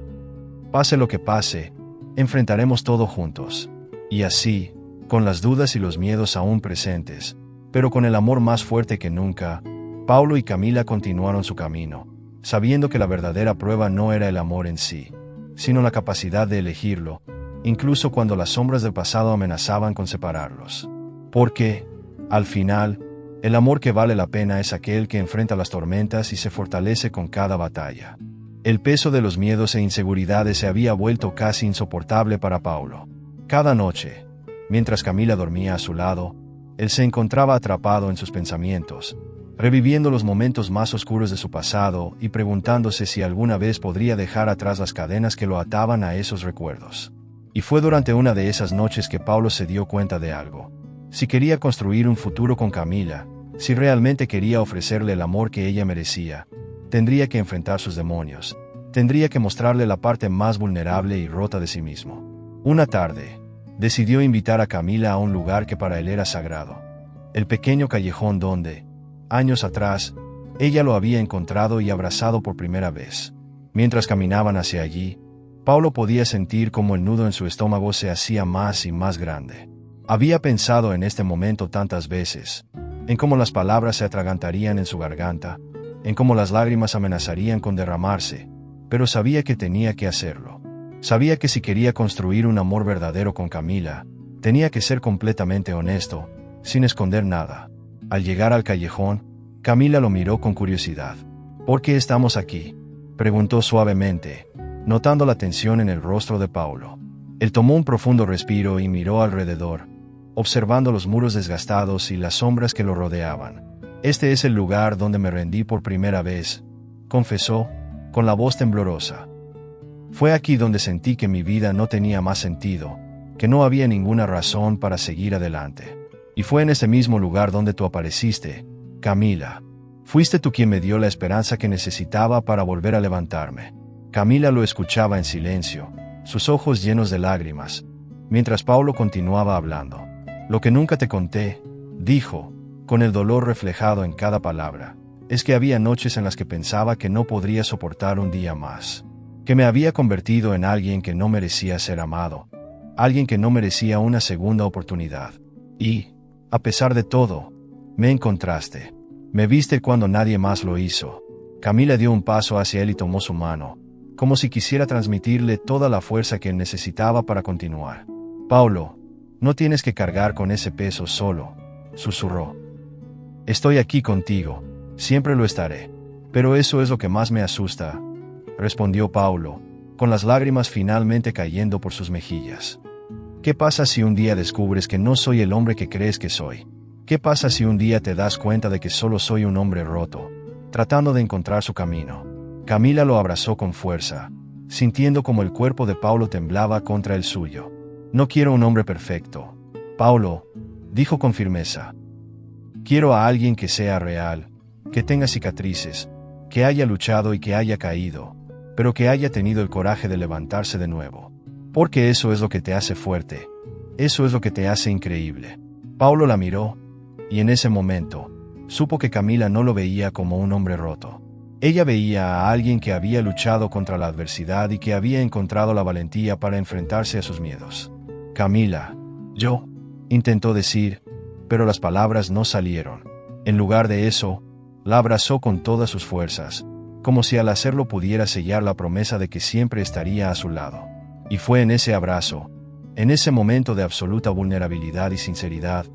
A: Pase lo que pase, enfrentaremos todo juntos. Y así, con las dudas y los miedos aún presentes, pero con el amor más fuerte que nunca, Paulo y Camila continuaron su camino, sabiendo que la verdadera prueba no era el amor en sí, sino la capacidad de elegirlo, incluso cuando las sombras del pasado amenazaban con separarlos. Porque, al final, el amor que vale la pena es aquel que enfrenta las tormentas y se fortalece con cada batalla. El peso de los miedos e inseguridades se había vuelto casi insoportable para Paulo. Cada noche, mientras Camila dormía a su lado, él se encontraba atrapado en sus pensamientos, reviviendo los momentos más oscuros de su pasado y preguntándose si alguna vez podría dejar atrás las cadenas que lo ataban a esos recuerdos. Y fue durante una de esas noches que Paulo se dio cuenta de algo. Si quería construir un futuro con Camila, si realmente quería ofrecerle el amor que ella merecía, tendría que enfrentar sus demonios, tendría que mostrarle la parte más vulnerable y rota de sí mismo. Una tarde, decidió invitar a Camila a un lugar que para él era sagrado, el pequeño callejón donde, años atrás, ella lo había encontrado y abrazado por primera vez. Mientras caminaban hacia allí, Paulo podía sentir cómo el nudo en su estómago se hacía más y más grande. Había pensado en este momento tantas veces, en cómo las palabras se atragantarían en su garganta, en cómo las lágrimas amenazarían con derramarse, pero sabía que tenía que hacerlo. Sabía que si quería construir un amor verdadero con Camila, tenía que ser completamente honesto, sin esconder nada. Al llegar al callejón, Camila lo miró con curiosidad. ¿Por qué estamos aquí?, preguntó suavemente, notando la tensión en el rostro de Paulo. Él tomó un profundo respiro y miró alrededor, observando los muros desgastados y las sombras que lo rodeaban. Este es el lugar donde me rendí por primera vez, confesó, con la voz temblorosa. Fue aquí donde sentí que mi vida no tenía más sentido, que no había ninguna razón para seguir adelante. Y fue en ese mismo lugar donde tú apareciste, Camila. Fuiste tú quien me dio la esperanza que necesitaba para volver a levantarme. Camila lo escuchaba en silencio, sus ojos llenos de lágrimas, mientras Paulo continuaba hablando. Lo que nunca te conté, dijo, con el dolor reflejado en cada palabra. Es que había noches en las que pensaba que no podría soportar un día más, que me había convertido en alguien que no merecía ser amado, alguien que no merecía una segunda oportunidad. Y, a pesar de todo, me encontraste. Me viste cuando nadie más lo hizo. Camila dio un paso hacia él y tomó su mano, como si quisiera transmitirle toda la fuerza que necesitaba para continuar. Paulo, no tienes que cargar con ese peso solo, susurró. Estoy aquí contigo, siempre lo estaré. Pero eso es lo que más me asusta, respondió Paulo, con las lágrimas finalmente cayendo por sus mejillas. ¿Qué pasa si un día descubres que no soy el hombre que crees que soy? ¿Qué pasa si un día te das cuenta de que solo soy un hombre roto, tratando de encontrar su camino? Camila lo abrazó con fuerza, sintiendo como el cuerpo de Paulo temblaba contra el suyo. No quiero un hombre perfecto, Paulo, dijo con firmeza. Quiero a alguien que sea real, que tenga cicatrices, que haya luchado y que haya caído, pero que haya tenido el coraje de levantarse de nuevo. Porque eso es lo que te hace fuerte, eso es lo que te hace increíble. Paulo la miró, y en ese momento, supo que Camila no lo veía como un hombre roto. Ella veía a alguien que había luchado contra la adversidad y que había encontrado la valentía para enfrentarse a sus miedos. Camila, yo, intentó decir, pero las palabras no salieron. En lugar de eso, la abrazó con todas sus fuerzas, como si al hacerlo pudiera sellar la promesa de que siempre estaría a su lado. Y fue en ese abrazo, en ese momento de absoluta vulnerabilidad y sinceridad,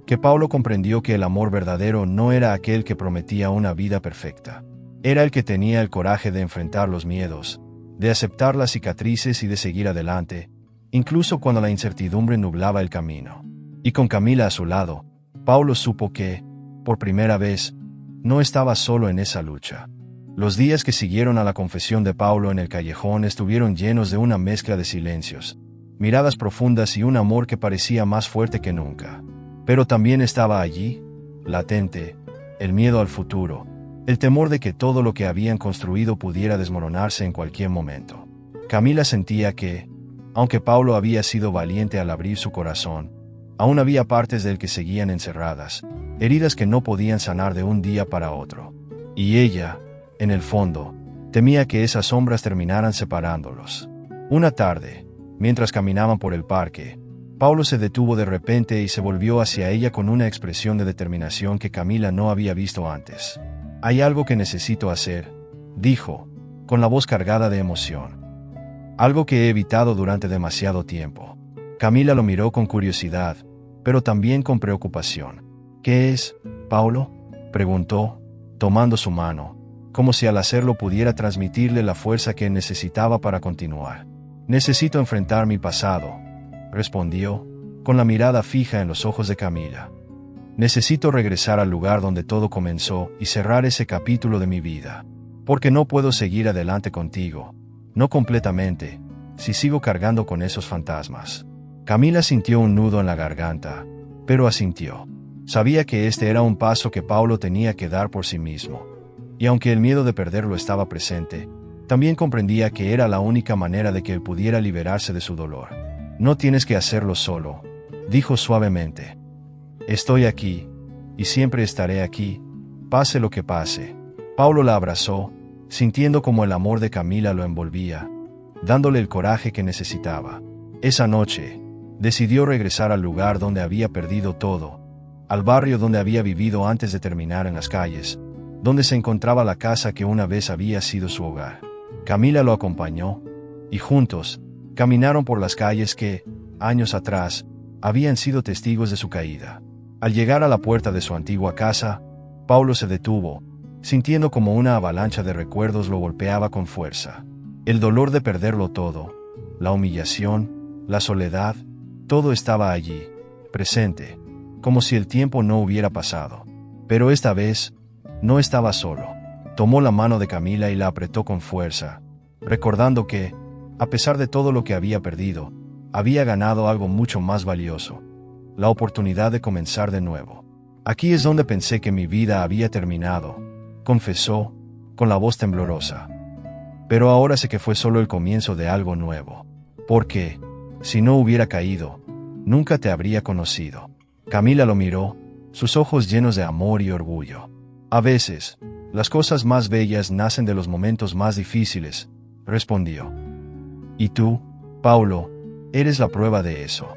A: que Paulo comprendió que el amor verdadero no era aquel que prometía una vida perfecta. Era el que tenía el coraje de enfrentar los miedos, de aceptar las cicatrices y de seguir adelante, incluso cuando la incertidumbre nublaba el camino. Y con Camila a su lado, Paulo supo que, por primera vez, no estaba solo en esa lucha. Los días que siguieron a la confesión de Paulo en el callejón estuvieron llenos de una mezcla de silencios, miradas profundas y un amor que parecía más fuerte que nunca. Pero también estaba allí, latente, el miedo al futuro, el temor de que todo lo que habían construido pudiera desmoronarse en cualquier momento. Camila sentía que, aunque Paulo había sido valiente al abrir su corazón, aún había partes de él que seguían encerradas, heridas que no podían sanar de un día para otro. Y ella, en el fondo, temía que esas sombras terminaran separándolos. Una tarde, mientras caminaban por el parque, Paulo se detuvo de repente y se volvió hacia ella con una expresión de determinación que Camila no había visto antes. «Hay algo que necesito hacer», dijo, con la voz cargada de emoción. «Algo que he evitado durante demasiado tiempo». Camila lo miró con curiosidad, pero también con preocupación. «¿Qué es, Paulo?», preguntó, tomando su mano, como si al hacerlo pudiera transmitirle la fuerza que necesitaba para continuar. «Necesito enfrentar mi pasado», respondió, con la mirada fija en los ojos de Camila. «Necesito regresar al lugar donde todo comenzó y cerrar ese capítulo de mi vida. Porque no puedo seguir adelante contigo, no completamente, si sigo cargando con esos fantasmas». Camila sintió un nudo en la garganta, pero asintió. Sabía que este era un paso que Paulo tenía que dar por sí mismo. Y aunque el miedo de perderlo estaba presente, también comprendía que era la única manera de que él pudiera liberarse de su dolor. «No tienes que hacerlo solo», dijo suavemente. «Estoy aquí, y siempre estaré aquí, pase lo que pase». Paulo la abrazó, sintiendo como el amor de Camila lo envolvía, dándole el coraje que necesitaba. Esa noche, decidió regresar al lugar donde había perdido todo, al barrio donde había vivido antes de terminar en las calles, donde se encontraba la casa que una vez había sido su hogar. Camila lo acompañó, y juntos, caminaron por las calles que, años atrás, habían sido testigos de su caída. Al llegar a la puerta de su antigua casa, Paulo se detuvo, sintiendo como una avalancha de recuerdos lo golpeaba con fuerza. El dolor de perderlo todo, la humillación, la soledad, todo estaba allí, presente, como si el tiempo no hubiera pasado. Pero esta vez, no estaba solo. Tomó la mano de Camila y la apretó con fuerza, recordando que, a pesar de todo lo que había perdido, había ganado algo mucho más valioso: la oportunidad de comenzar de nuevo. «Aquí es donde pensé que mi vida había terminado», confesó, con la voz temblorosa. «Pero ahora sé que fue solo el comienzo de algo nuevo. Porque, si no hubiera caído, nunca te habría conocido». Camila lo miró, sus ojos llenos de amor y orgullo. A veces, las cosas más bellas nacen de los momentos más difíciles, respondió. Y tú, Paulo, eres la prueba de eso.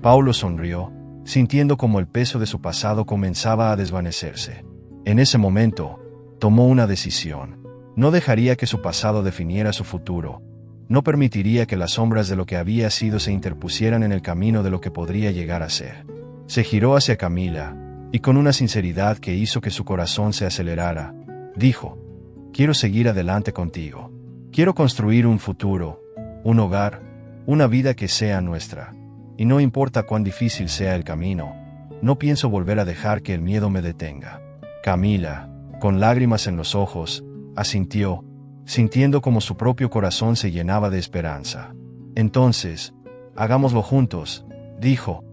A: Paulo sonrió, sintiendo como el peso de su pasado comenzaba a desvanecerse. En ese momento, tomó una decisión. No dejaría que su pasado definiera su futuro. No permitiría que las sombras de lo que había sido se interpusieran en el camino de lo que podría llegar a ser. Se giró hacia Camila, y con una sinceridad que hizo que su corazón se acelerara, dijo: quiero seguir adelante contigo. Quiero construir un futuro, un hogar, una vida que sea nuestra. Y no importa cuán difícil sea el camino, no pienso volver a dejar que el miedo me detenga. Camila, con lágrimas en los ojos, asintió, sintiendo como su propio corazón se llenaba de esperanza. Entonces, hagámoslo juntos, dijo.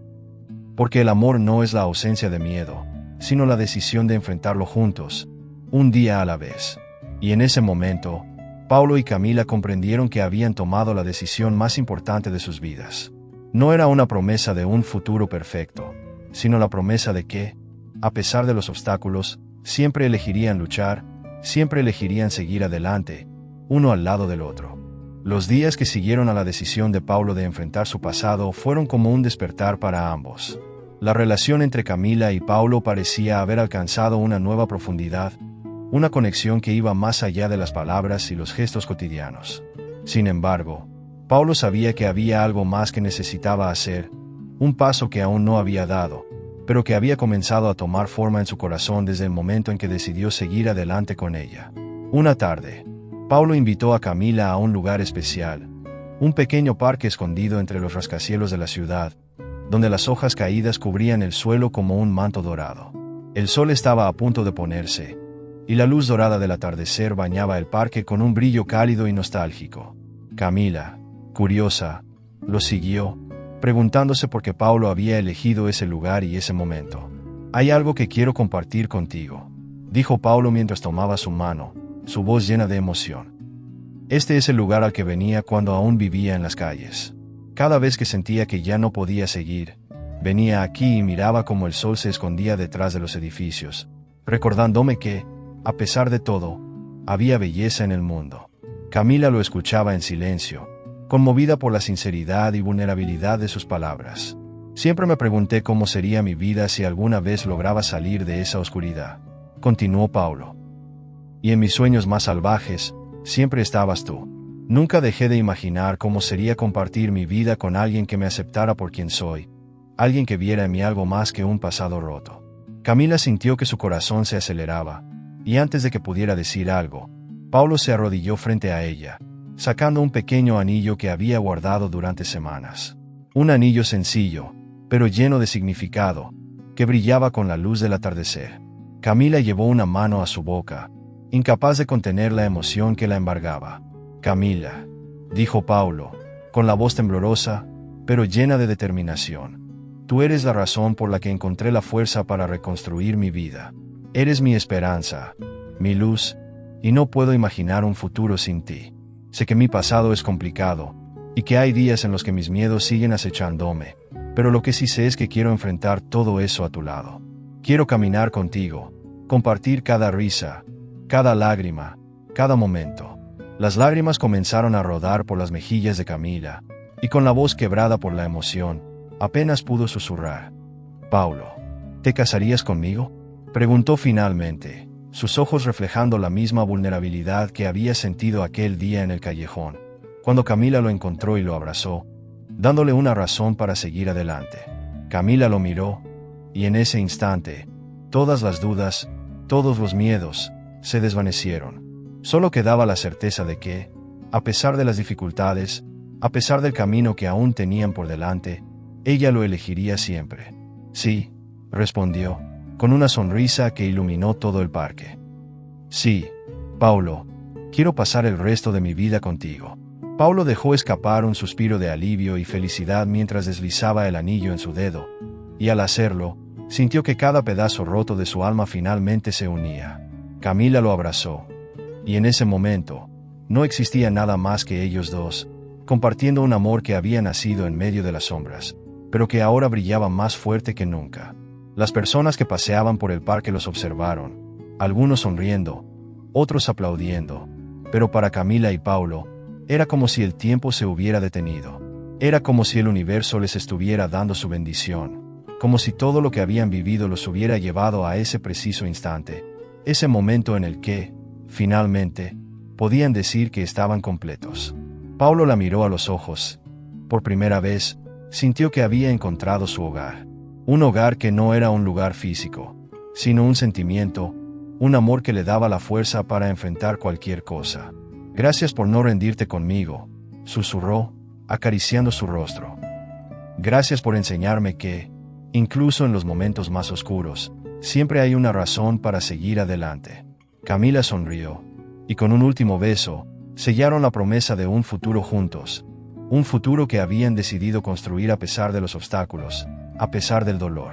A: Porque el amor no es la ausencia de miedo, sino la decisión de enfrentarlo juntos, un día a la vez. Y en ese momento, Paulo y Camila comprendieron que habían tomado la decisión más importante de sus vidas. No era una promesa de un futuro perfecto, sino la promesa de que, a pesar de los obstáculos, siempre elegirían luchar, siempre elegirían seguir adelante, uno al lado del otro. Los días que siguieron a la decisión de Paulo de enfrentar su pasado fueron como un despertar para ambos. La relación entre Camila y Paulo parecía haber alcanzado una nueva profundidad, una conexión que iba más allá de las palabras y los gestos cotidianos. Sin embargo, Paulo sabía que había algo más que necesitaba hacer, un paso que aún no había dado, pero que había comenzado a tomar forma en su corazón desde el momento en que decidió seguir adelante con ella. Una tarde, Paulo invitó a Camila a un lugar especial, un pequeño parque escondido entre los rascacielos de la ciudad, donde las hojas caídas cubrían el suelo como un manto dorado. El sol estaba a punto de ponerse, y la luz dorada del atardecer bañaba el parque con un brillo cálido y nostálgico. Camila, curiosa, lo siguió, preguntándose por qué Paulo había elegido ese lugar y ese momento. «Hay algo que quiero compartir contigo», dijo Paulo mientras tomaba su mano, su voz llena de emoción. Este es el lugar al que venía cuando aún vivía en las calles. Cada vez que sentía que ya no podía seguir, venía aquí y miraba cómo el sol se escondía detrás de los edificios, recordándome que, a pesar de todo, había belleza en el mundo. Camila lo escuchaba en silencio, conmovida por la sinceridad y vulnerabilidad de sus palabras. Siempre me pregunté cómo sería mi vida si alguna vez lograba salir de esa oscuridad, continuó Paulo. Y en mis sueños más salvajes, siempre estabas tú. Nunca dejé de imaginar cómo sería compartir mi vida con alguien que me aceptara por quien soy, alguien que viera en mí algo más que un pasado roto. Camila sintió que su corazón se aceleraba, y antes de que pudiera decir algo, Paulo se arrodilló frente a ella, sacando un pequeño anillo que había guardado durante semanas. Un anillo sencillo, pero lleno de significado, que brillaba con la luz del atardecer. Camila llevó una mano a su boca, incapaz de contener la emoción que la embargaba. «Camila», dijo Paulo, con la voz temblorosa, pero llena de determinación. «Tú eres la razón por la que encontré la fuerza para reconstruir mi vida. Eres mi esperanza, mi luz, y no puedo imaginar un futuro sin ti. Sé que mi pasado es complicado, y que hay días en los que mis miedos siguen acechándome, pero lo que sí sé es que quiero enfrentar todo eso a tu lado. Quiero caminar contigo, compartir cada risa, cada lágrima, cada momento». Las lágrimas comenzaron a rodar por las mejillas de Camila, y con la voz quebrada por la emoción, apenas pudo susurrar: «Paulo, ¿te casarías conmigo?», preguntó finalmente, sus ojos reflejando la misma vulnerabilidad que había sentido aquel día en el callejón, cuando Camila lo encontró y lo abrazó, dándole una razón para seguir adelante. Camila lo miró, y en ese instante, todas las dudas, todos los miedos, se desvanecieron. Solo quedaba la certeza de que, a pesar de las dificultades, a pesar del camino que aún tenían por delante, ella lo elegiría siempre. «Sí», respondió, con una sonrisa que iluminó todo el parque. «Sí, Paulo, quiero pasar el resto de mi vida contigo». Paulo dejó escapar un suspiro de alivio y felicidad mientras deslizaba el anillo en su dedo, y al hacerlo, sintió que cada pedazo roto de su alma finalmente se unía. Camila lo abrazó. Y en ese momento, no existía nada más que ellos dos, compartiendo un amor que había nacido en medio de las sombras, pero que ahora brillaba más fuerte que nunca. Las personas que paseaban por el parque los observaron, algunos sonriendo, otros aplaudiendo, pero para Camila y Paulo, era como si el tiempo se hubiera detenido. Era como si el universo les estuviera dando su bendición, como si todo lo que habían vivido los hubiera llevado a ese preciso instante, ese momento en el que, finalmente, podían decir que estaban completos. Paulo la miró a los ojos. Por primera vez, sintió que había encontrado su hogar. Un hogar que no era un lugar físico, sino un sentimiento, un amor que le daba la fuerza para enfrentar cualquier cosa. Gracias por no rendirte conmigo, susurró, acariciando su rostro. Gracias por enseñarme que, incluso en los momentos más oscuros, siempre hay una razón para seguir adelante. Camila sonrió, y con un último beso, sellaron la promesa de un futuro juntos, un futuro que habían decidido construir a pesar de los obstáculos, a pesar del dolor.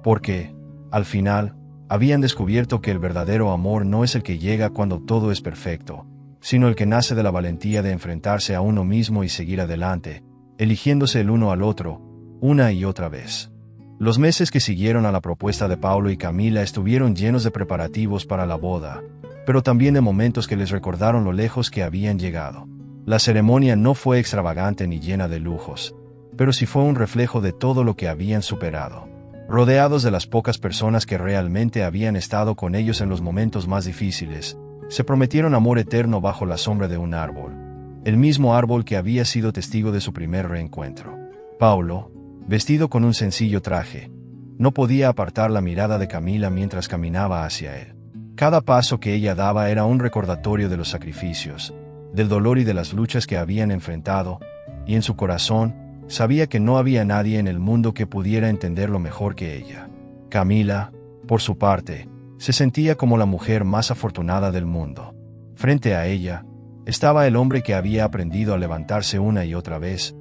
A: Porque, al final, habían descubierto que el verdadero amor no es el que llega cuando todo es perfecto, sino el que nace de la valentía de enfrentarse a uno mismo y seguir adelante, eligiéndose el uno al otro, una y otra vez. Los meses que siguieron a la propuesta de Paulo y Camila estuvieron llenos de preparativos para la boda, pero también de momentos que les recordaron lo lejos que habían llegado. La ceremonia no fue extravagante ni llena de lujos, pero sí fue un reflejo de todo lo que habían superado. Rodeados de las pocas personas que realmente habían estado con ellos en los momentos más difíciles, se prometieron amor eterno bajo la sombra de un árbol, el mismo árbol que había sido testigo de su primer reencuentro. Paulo, vestido con un sencillo traje, no podía apartar la mirada de Camila mientras caminaba hacia él. Cada paso que ella daba era un recordatorio de los sacrificios, del dolor y de las luchas que habían enfrentado, y en su corazón, sabía que no había nadie en el mundo que pudiera entenderlo mejor que ella. Camila, por su parte, se sentía como la mujer más afortunada del mundo. Frente a ella, estaba el hombre que había aprendido a levantarse una y otra vez,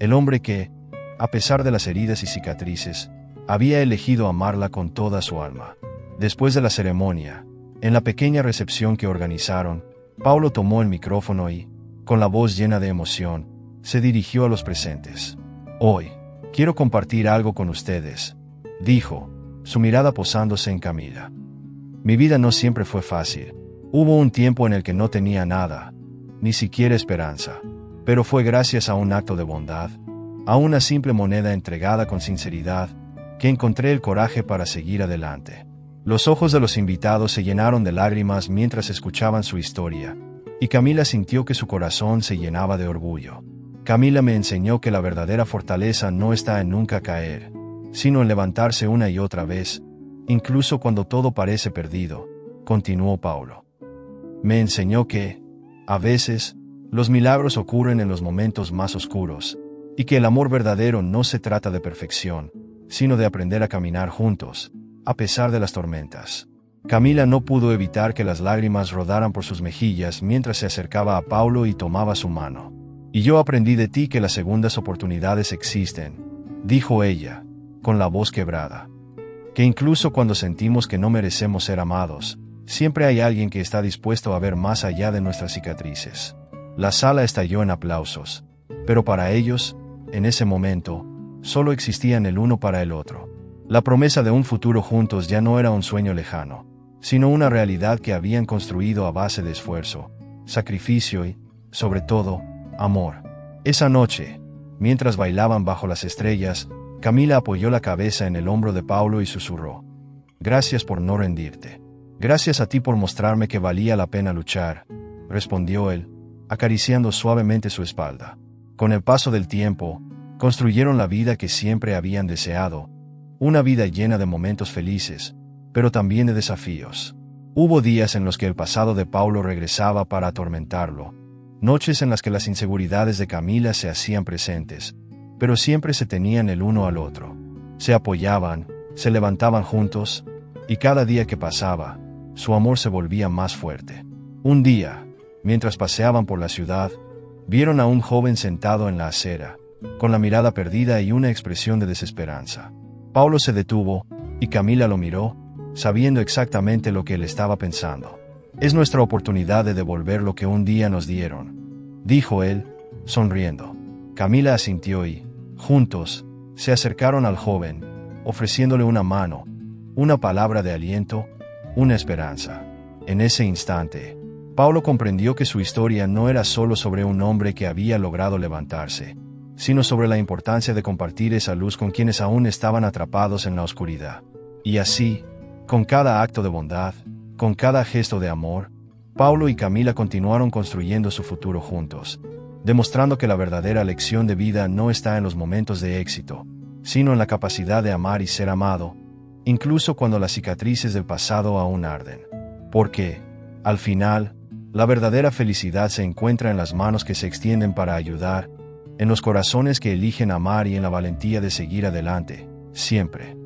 A: el hombre que, a pesar de las heridas y cicatrices, había elegido amarla con toda su alma. Después de la ceremonia, en la pequeña recepción que organizaron, Paulo tomó el micrófono y, con la voz llena de emoción, se dirigió a los presentes. Hoy, quiero compartir algo con ustedes, dijo, su mirada posándose en Camila. Mi vida no siempre fue fácil. Hubo un tiempo en el que no tenía nada, ni siquiera esperanza, pero fue gracias a un acto de bondad, a una simple moneda entregada con sinceridad, que encontré el coraje para seguir adelante. Los ojos de los invitados se llenaron de lágrimas mientras escuchaban su historia, y Camila sintió que su corazón se llenaba de orgullo. Camila me enseñó que la verdadera fortaleza no está en nunca caer, sino en levantarse una y otra vez, incluso cuando todo parece perdido, continuó Paulo. Me enseñó que, a veces, los milagros ocurren en los momentos más oscuros, y que el amor verdadero no se trata de perfección, sino de aprender a caminar juntos, a pesar de las tormentas. Camila no pudo evitar que las lágrimas rodaran por sus mejillas mientras se acercaba a Paulo y tomaba su mano. Y yo aprendí de ti que las segundas oportunidades existen, dijo ella, con la voz quebrada. Que incluso cuando sentimos que no merecemos ser amados, siempre hay alguien que está dispuesto a ver más allá de nuestras cicatrices. La sala estalló en aplausos, pero para ellos, en ese momento, solo existían el uno para el otro. La promesa de un futuro juntos ya no era un sueño lejano, sino una realidad que habían construido a base de esfuerzo, sacrificio y, sobre todo, amor. Esa noche, mientras bailaban bajo las estrellas, Camila apoyó la cabeza en el hombro de Paulo y susurró. Gracias por no rendirte. Gracias a ti por mostrarme que valía la pena luchar, respondió él, acariciando suavemente su espalda. Con el paso del tiempo, construyeron la vida que siempre habían deseado, una vida llena de momentos felices, pero también de desafíos. Hubo días en los que el pasado de Paulo regresaba para atormentarlo, noches en las que las inseguridades de Camila se hacían presentes, pero siempre se tenían el uno al otro. Se apoyaban, se levantaban juntos, y cada día que pasaba, su amor se volvía más fuerte. Un día, mientras paseaban por la ciudad, vieron a un joven sentado en la acera, con la mirada perdida y una expresión de desesperanza. Paulo se detuvo, y Camila lo miró, sabiendo exactamente lo que él estaba pensando. Es nuestra oportunidad de devolver lo que un día nos dieron, dijo él, sonriendo. Camila asintió y, juntos, se acercaron al joven, ofreciéndole una mano, una palabra de aliento, una esperanza. En ese instante, Pablo comprendió que su historia no era solo sobre un hombre que había logrado levantarse, sino sobre la importancia de compartir esa luz con quienes aún estaban atrapados en la oscuridad. Y así, con cada acto de bondad, con cada gesto de amor, Pablo y Camila continuaron construyendo su futuro juntos, demostrando que la verdadera lección de vida no está en los momentos de éxito, sino en la capacidad de amar y ser amado, incluso cuando las cicatrices del pasado aún arden. Porque, al final, la verdadera felicidad se encuentra en las manos que se extienden para ayudar, en los corazones que eligen amar y en la valentía de seguir adelante, siempre.